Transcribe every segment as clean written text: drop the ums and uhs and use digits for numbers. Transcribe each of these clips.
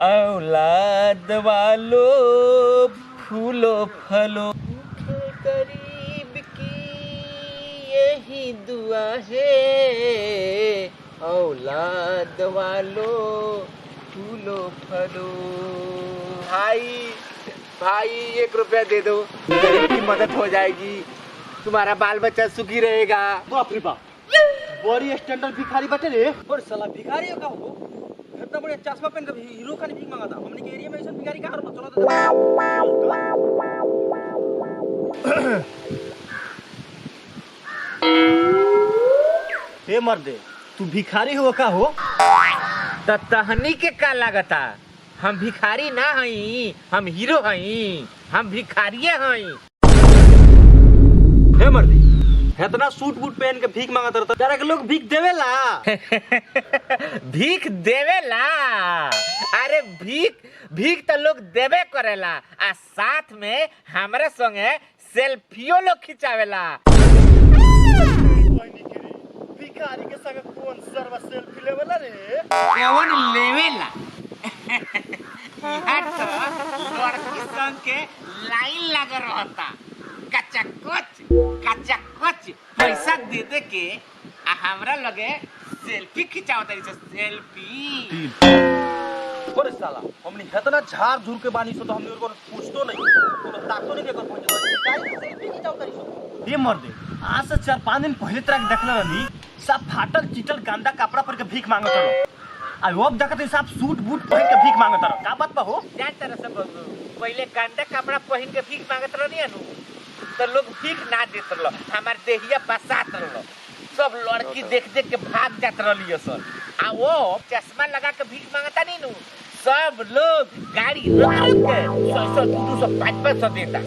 औलाद वालों फूलो फलो करीब की यही दुआ है। औलाद वालों फूलो फलो। भाई भाई 1 रुपया दे दो, गरीब की मदद हो जाएगी, तुम्हारा बाल बच्चा सुखी रहेगा। बाप रे बाप, बड़ी स्टैंडर्ड भिखारी बटे रे। और साला भिखारी का हो, इतना बड़ा चश्मा पहन कर हीरो का नहीं भीख मांगा था। हमने के एरिया में ऐसा भिखारी कहाँ रहता? चलो हे मर्दे, तू भिखारी हो का हो? तहनी के का लागता? हम भिखारी ना हई, हम हीरो हई, हम भिखारिये हई। हे मर्दी, इतना सूट बूट पहन के भीख मांगा था, जरा के लोग भीख देवेला। भीख देवेला? अरे भीख तो लोग देवे करेला, आ साथ में हमारे संगे सेल्फियो लोग खिंचावेला। भिखारी के संग कौन सर्व सेल्फी लेवेला रे? कौन लेवेला? यहाँ तो लड़की संग के लाइन लगा रहता, कच्चा कुछ पैसा दे दे के हमरा लगे सेल्फी खिंचावता। सेल्फी और साला हमने इतना झाड़ झूर के बानी सो तो हमने को पूछतो नहीं, कोनो ताको नहीं देकर पहुंचे सेल्फी खिंचावता रही। ये मर्दे, आज से 4-5 दिन पहले तक देखला रही सब फाटल चिटल गंदा कपड़ा पर के भीख मांगत रहो। आ अब जाकर तो सब सूट बूट पहन के भीख मांगत रहो। का बात बा हो? जान तरह सब पहले गंदा कपड़ा पहन के भीख मांगत रहनी है तो लोग भीख ना देत रहो, हमार देहिया बसात रहो, सब लड़की देख देख के भाग जात रही सर। आ वो चश्मा लगा के भीख मांगता नहीं नु, सब लोग गाड़ी रोक के 100 200 500 देता।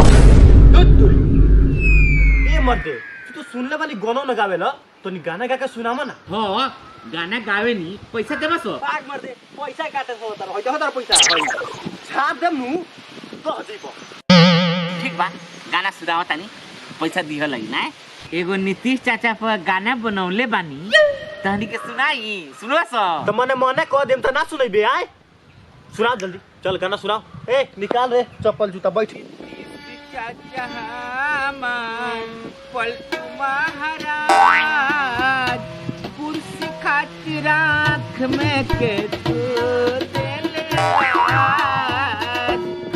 ये मर्दे, तू सुनने वाली गाना न गावेला तो नी गाना गा के सुनामा ना। हां गाना गावे नी, पैसा देबा सो। भाग मर दे, पैसा काटे सो तार होय हजार पैसा छाप देम नु कह दीबो। ठीक बा, गाना सुनावा तानी, पैसा दिहल है ना। एगो नीतीश चाचा पर गाना बनौले बानी, तहनी के सुनाई, सुनो सो। तो मने कह देम त ना सुनैबे। आय सुना जल्दी, चल गाना सुनाओ। ए निकाल रे चप्पल जूता, बैठ। चाचा हमार पलटू महाराज, कुर्सी खातिर आँख में के देले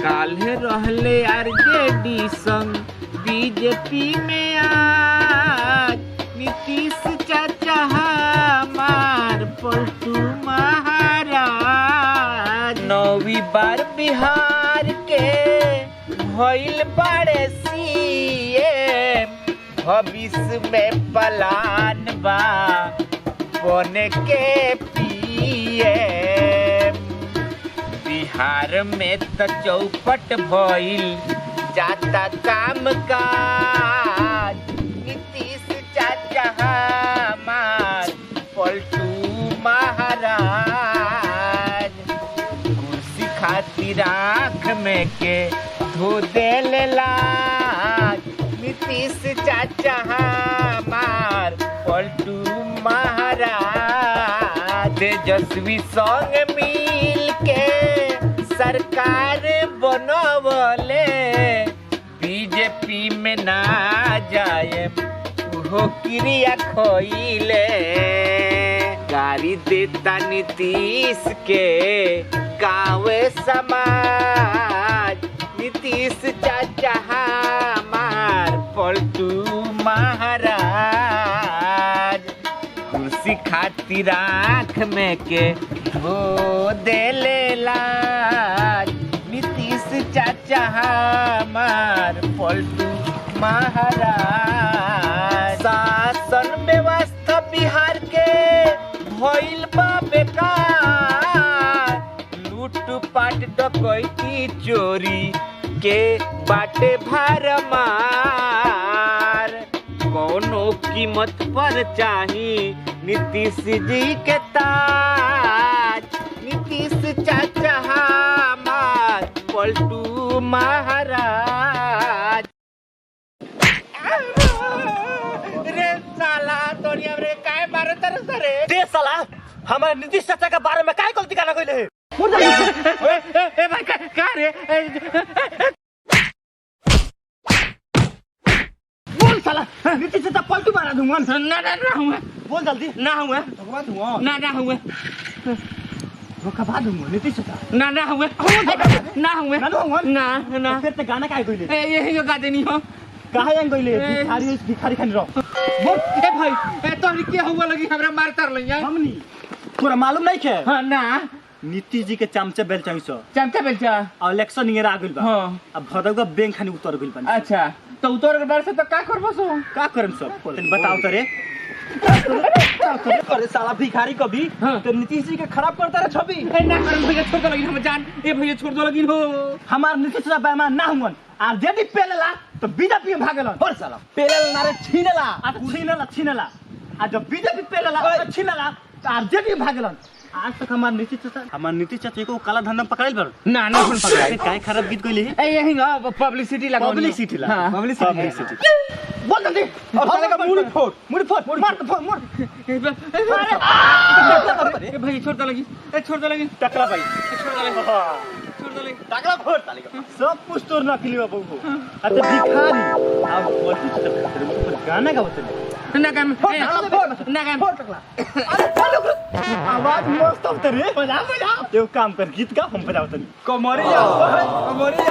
काल्हे रहले आरजेडी संग बीजेपी में आज। नीतीश चाचा हमार पलटू महाराज, 9वीं बार बिहार के भइल बाड़े सीएम, भविष्य में प्लान बा बने के पीएम। बिहार में तो चौपट भइल जाता काम काज, नीतीश चाचा हमार पलटू महाराज, कुर्सी खातिर आँख में के धो देले लाज। नीतीश चाचा हमार पलटू महाराज, तेजस्वी संग मिल के सरकार बनवले, बीजेपी में ना जाए वो क्रिया खोइले। गाड़ी देता नीतीश के गाँव समाज, नीतीश चाचा हमार पलटू महाराज, कुर्सी खातिर आँख में के धो देले लाज। नीतीश चाचा हमार पलटू महाराज, शासन व्यवस्था बिहार के भइल बा बेकार, लूट पाट डकैती चोरी के बाटे भरमार। कौनो कीमत पर चाही नीतीश जी के ताज, नीतीश चाचा हमार पलटू महाराज। रे साला दुनिया में काय मारत रे? दे साला, हमारे नीतीश चाचा के बारे में काय गलती गाना कइले है? रे बोल साला नीतीश चाचा पलटू मारा दूंगा ना ना ना हुआ बोल जल्दी ना हुआ भगवान हुआ ना ना हुआ धोखा बा दूंगा नीतीश चाचा ना ना हुआ ना हुआ ना दूंगा ना ना फिर ते गाना काहे कइले ये गा देनी हो काहे एंग कइले भिखारी खानी रहो बोल ए भाई ए तोहरी के हुआ लगी हमरा मार तर लइया हमनी तोरा मालूम नहीं है हां ना नीतीश जी के चमचे बेल चाहिए चमचा बेलचा और इलेक्शन नियर आ गइल बा हां अब भदौगा बैंक खानी उतर गइल बा अच्छा तो उतर के डर से तो का करबो सो का करम सब तनी बताओ तो रे अरे साला भिखारी कभी हाँ। तो नीतीश जी के खराब करता रहे छवि ए ना कर भैया छोड़ दो लगी हम जान ए भैया छोड़ दो लगी हो हमार नीतीश चाचा बेईमान ना हुवन आरजेडी पेलेला तो बीजेपी में भागेलन और साला पेले नारे छीनेला आ छीनेला आ जब बीजेपी पेलेला तो छीनेला तो आरजेडी में भागेलन आज तक हमार नीतीश चाचा को काला धंधा पकड़ाइल बा ना ना फोन पकड़ा काहे खराब गीत कइले ए यही ना पब्लिसिटी लगा पब्लिसिटी ला हां पब्लिसिटी बोल जल्दी और साले का मुड़ी फोड़ मार तो फोड़ मोड़ ए भाई छोड़ दो लगी ए छोड़ दो लगी टकला भाई छोड़ दो लगी छोड़ दो लगी टकला फोड़ साले का सब कुछ तोड़ ना खिली बाबू को अच्छा भिखारी अब बोलती गाना का बतले ना काम ना काम फोड़ टकला आवाज मस्त होते रे बजा एक काम कर गीत का हम बजाओ तनी कमरिया कमरिया